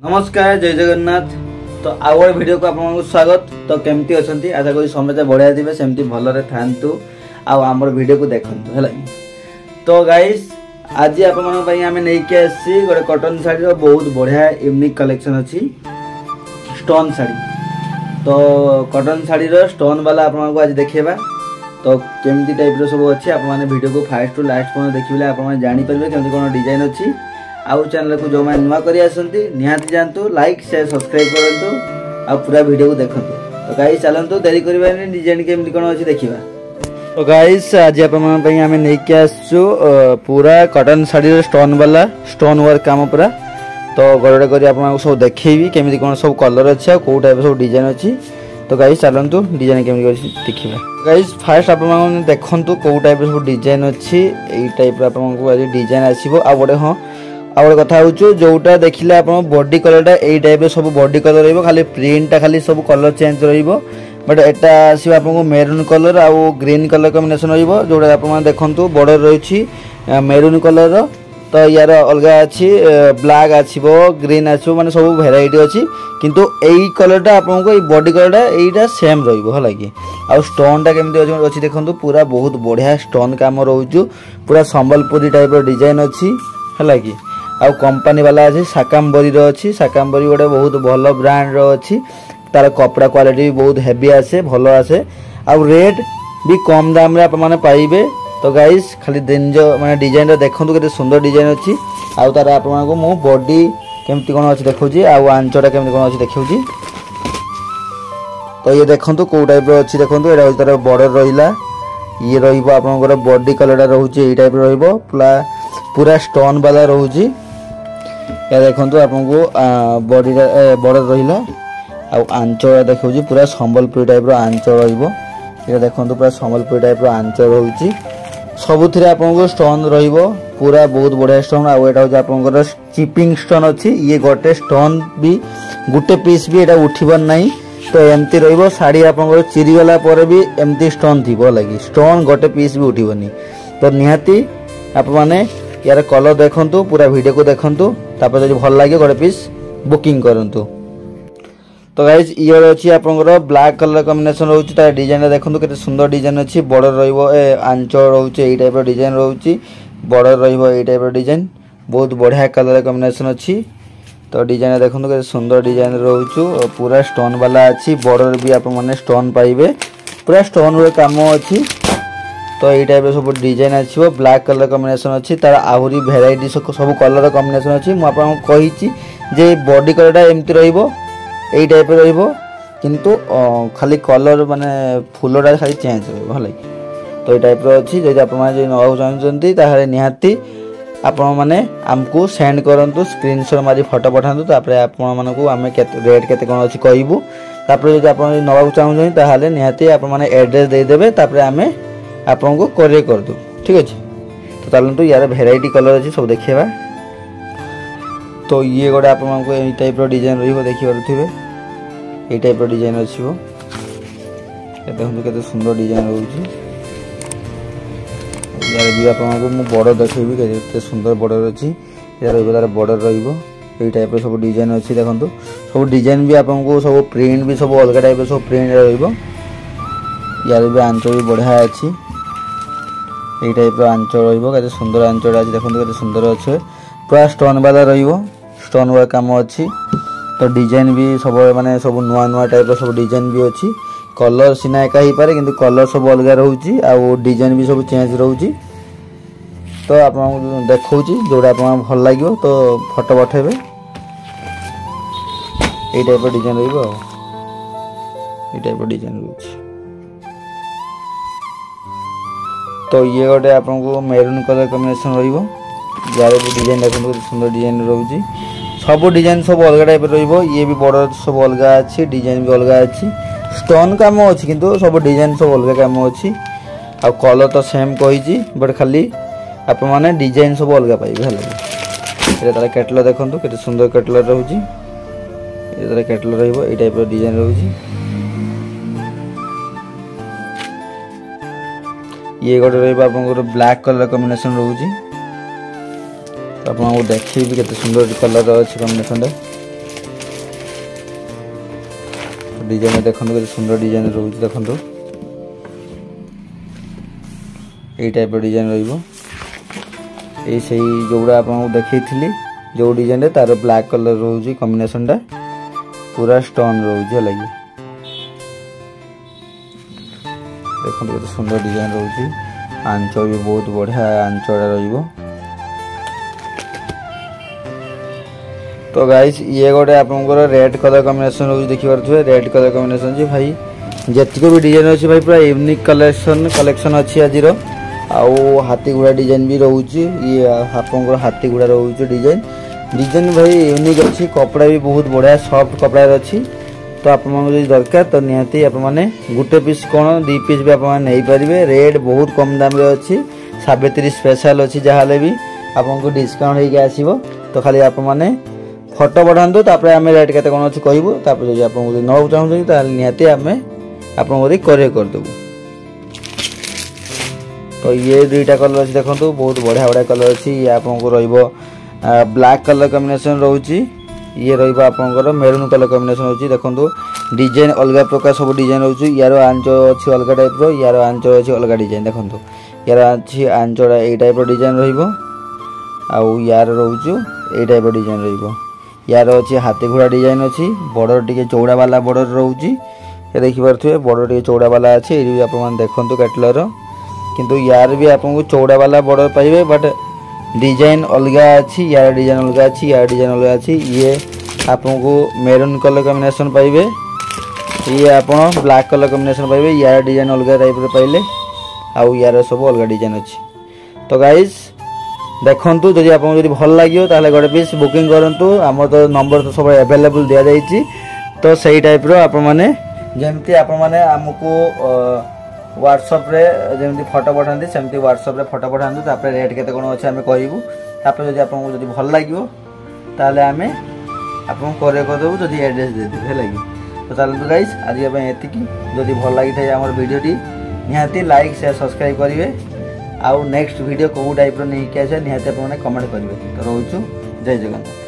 नमस्कार जय जगन्नाथ। तो आउ गोटे वीडियो को आपको स्वागत। तो केमती अच्छी आशा करी समझे बढ़िया थे सेमती भलरे थांतु आमर वीडियो को देखंतु है। तो गाइस आज आम नहीं आसी गोटे कॉटन साड़ी बहुत बढ़िया यूनिक कलेक्शन अच्छी स्टोन साड़ी। तो कॉटन साड़ी स्टोन वाला आपको आज देखा। तो केमती टाइप सब अच्छी आपने वीडियो को फास्ट टू लास्ट पॉइंट देखिए आपने जानीपर केमती कौन डिजाइन अच्छी। आउ चैनल को जो मैंने नुआ कर आसती निहाती जातु लाइक शेयर सब्सक्राइब करूँ आ पूरा वीडियो को देखो। तो गाइस चलतु देरी करवानी डिजाइन केमती कौन अच्छी देखा। तो गाइस आज आम नहीं आसु पूरा कॉटन साड़ी स्टोन वाला स्टोन वर्क काम पूरा। तो गड़े कर सब देखी केमी कौन सब कलर अच्छे कौ टाइप सब डिजाइन अच्छी। तो गाइस चलतु डिजाइन केमी देखा। गाइस फास्ट आप देखु कौ टाइप सब डिजाइन अच्छी यही टाइप आपको आज डिजाइन आसो। आ गोटे हाँ आ गोटे कथा हूँ जोटा देखिले आप बॉडी कलरटा यही टाइप सब बॉडी कलर रही खाली प्रिंटा खाली सब कलर चेंज बट एटा आसो आपको मेरून कलर आउ ग्रीन कलर कॉम्बिनेशन रोटा आप देखु बॉर्डर रही मेरून कलर। तो यार अलग अच्छी ब्लैक आसो ग्रीन आसो माने सब भेराइटी अच्छी किंतु यही कलरटा आपको बॉडी कलरटा यहीटा सेम रही आउ स्टोनटा केमती अच्छी देखो पूरा बहुत बढ़िया स्टोन काम रोचु पूरा संबलपुरी टाइप डिजाइन अच्छी है कि आउ कंपनी वाला अच्छी साकाम्बरी अच्छी साकाम्बरी गोटे बहुत भल ब्रांड अच्छी तार कपड़ा क्वालिटी भी बहुत हेवी आसे भल आसे आउ रेट भी कम दाम रे आप माने पाइबे। तो गाइस खाली दिन जो माने डिजाइन देखो केते सुंदर डिजाइन अच्छी आउ तार आप मानको मु बॉडी केमती कोन अच्छी देखौची आउ आंचटा केमती कोन अच्छी देखौची। तो ये देखंतु को टाइप रो अच्छी देखंतु एटा तार बॉर्डर रहिला ये रहिबो आपनकर बॉडी कलरटा रहउची एई टाइप रहिबो पूरा स्टोन वाला रहउची। या देखंतु आपको बॉडी बॉर्डर रहिला आ आंचल देखौची पूरा संबलपुरी टाइप रो आंचल रहिबो। ये देखंतु पूरा संबलपुरी टाइप रो आंचल रहउची सबुथिरे आपको स्टोन रहिबो पूरा बहुत बढ़िया स्टोन आ एटा होची आपनकर चिपिंग स्टोन अच्छी ये गोटे स्टोन भी गुटे पीस भी एटा उठिबन नाही। तो एमती रहिबो साड़ी आपनकर चिरी गला पर भी एमती स्टोन थिबो लागि स्टोन गोटे पीस भी उठिबनी। तो निहाती आप माने यार कलर देखंतु पूरा वीडियो को देखंतु तापर जो भल लगे गोटे पीस बुकिंग करंतु। तो गाइस ये अच्छी आपनकर ब्लैक कलर कॉम्बिनेशन रहउची ता डिजाइन देखंतु केते सुंदर डिजाइन अच्छी बॉर्डर रहिबो आंचल रहउची एई टाइप रो डिजाइन रहउची बॉर्डर रहिबो एई टाइप रो डिजाइन बहुत बढ़िया कलर कॉम्बिनेशन अच्छी। तो डिजाइन देखंतु केते सुंदर डिजाइन रहउचु पूरा स्टोन वाला अच्छी बॉर्डर भी आप माने स्टोन पाइबे पूरा स्टोन रो काम अच्छी। तो यही टाइप सब डिजाइन आसो ब्लैक कलर कॉम्बिनेशन अच्छी तार आहरी भेराइटी सब कलर कॉम्बिनेशन अच्छी मुझे कही जे बॉडी कलरटा एमती रहिबो एई टाइप रहिबो किंतु खाली कलर माने फूलटा खाली चेंज रहिबो भल। तो ये टाइप अच्छी जब आप नवा चाहते ताहले निहाती आपण माने आमको सेंड करंतु स्क्रीनशॉट मारी फोटो पठांतु तापर आपण मानकू आमे रेट केते कोन अच्छी कहबू तापर जब आप नवा चाहते ताहले निहाती आपण माने एड्रेस दे देबे तापर आमे आपको कोरियर कर दो ठीक अच्छे। तो चलते यार भेराइटी कलर अच्छी सब देखा। तो ये गोटे आपको यही टाइप डिजाइन रही देखिए यही टाइप डिजाइन अच्छी देखो केते सुंदर डिजाइन रोचे यार भी आपको मुझे बॉर्डर देखेबी केते सुंदर बॉर्डर अच्छी यार तार बॉर्डर रही टाइप सब डिजाइन अच्छी देखो सब डिजाइन भी आपको सब प्रिंट भी सब अलग टाइप सब प्रिंट यार भी आंचल भी बढ़िया अच्छी यही टाइप आंचल रही सुंदर आंचल आज देखो केते सुंदर अच्छे पूरा स्टोन वाला स्टोन वर्क काम अच्छी। तो डिजाइन भी सब माने सब नुआ नुआ टाइप सब डिजाइन भी अच्छी कलर सीना एका ही पारे किंतु कलर सब अलग रोची आ डिजाइन भी सब चेंज रोची। तो आप देखौची जोड़ा आप भल लगे तो फोटो पठेबे यही टाइप डिजाइन रहिबो यही टाइप डिजाइन रोची। तो ये गोटे आपको मेरून कलर कॉम्बिनेशन रहिबो यार भी डिजाइन देखो सुंदर डिजाइन रोची सब डिजाइन सब अलग टाइप रहिबो ये भी बॉर्डर सब अलग अच्छी डिजाइन भी अलग अच्छी स्टोन काम अच्छी किंतु सब डिजाइन सब अलग काम अच्छी आ कलर तो सेम कही बट खाली आप माने डिजाइन सब अलग पाइबे है। तार कैटलर देखो केते सुंदर कैटलर रोची ये तार कैटलर रहिबो ए टाइप डिजाइन रोची। ये गोटे रही ब्लैक कलर कॉम्बिनेशन रोची आपको देखिए भी केते सुंदर कलर अच्छी कॉम्बिनेशन डिजाइन देखो सुंदर डिजाइन रोज देखो यही टाइप डिजाइन रही जोड़ा आपको देखी जो डिजाइन तार ब्लैक कलर रोज कॉम्बिनेशन टा पूरा स्टोन रोज है लगी देखो सुंदर डिजाइन रोज आंच भी बहुत बढ़िया आंचड़ा रही। तो गाइस ये गोटे आपंकर रेड कलर कॉम्बिनेशन रोज देखिए रेड कलर कॉम्बिनेशन जी भाई जितक भी डिजाइन अच्छी भाई पूरा यूनिक कलेक्शन अच्छी आज आउ हाथी गुड़ा डिजाइन भी रोचे ये आपंकर हाथी गुड़ा रोचे डिजाइन भाई यूनिक अच्छी कपड़ा भी बहुत बढ़िया सॉफ्ट कपड़ा अच्छी। तो आप दरकार तो निहाती आपने गोटे पीस कौन 2 पीस भी आपरे रेट बहुत कम दाम रे अच्छी सावित्री स्पेशल अच्छी जहाँ भी आपको डिस्काउंट हो आसो। तो खाली आपने फोटो पठातु तापर आम रेट के कौन अच्छी कहूँ जब आप नवा चाहूँ निहाती आम आपको कोरियर करदेबू। तो ये 2टा कलर अच्छी देखो बहुत बढ़िया बढ़िया कलर अच्छी ये आपको ब्लैक कलर कॉम्बिनेशन रोची ये रहा मेरून कलर कॉम्बिनेशन होची देखो डिजाइन अलग प्रकार सब डिजाइन रोचे यार आंच अच्छी अलग टाइप यार आंच अच्छी अलग डिजाइन देखो यार अच्छी आंचड़ा ये टाइप डिजाइन रु यार रोचु ये टाइप डिजाइन यार अच्छी हाथी घोड़ा डिजाइन अच्छी बॉर्डर टी चौड़ा वाला बॉर्डर रोची ये देखिपे बॉर्डर टी चौड़ा वाला अच्छी ये आप देखो कैटलर किंतु यार भी आपको चौड़ा वाला बॉर्डर पाइबे बट डिजाइन अलग अच्छी यार डिजाइन अलग अच्छी यार डिजाइन अलग अच्छी ये आपको मेरून कलर कॉम्बिनेशन पाइबे ये आप ब्लैक कलर कॉम्बिनेशन पाइबे यार डिजाइन अलग टाइप पाइले आउ यार सब अलग डिजाइन अच्छी। तो गाइस देखंतु जदि आपको जदि भल लागियो ताले गोटे पीस बुकिंग करंतु हमर तो नंबर तो सब अवेलेबल दिया जाइछि। तो सही टाइप रो आप माने जेमती आप माने हमको व्हाट्सएप रे जेमती फोटो पठांती सेमती व्हाट्सएप रे फोटो पठांतु तापर रेट केते कोन अछि हमें कहबू तापर जदि आपको जदि भल लागियो ताले हमें आपको कोरियर कर देबू जदि एड्रेस दे देबे हेलागी। तो चलतु गाइस आज एतिकी जदि भल लागि थाए हमर वीडियोटी निहाती लाइक शेयर सब्सक्राइब करिवे आउ नेक्स्ट वीडियो को टाइप रो नहीं के आसे निहाती आपने कमेंट करिवे। तो रहउछु जय जगन्नाथ।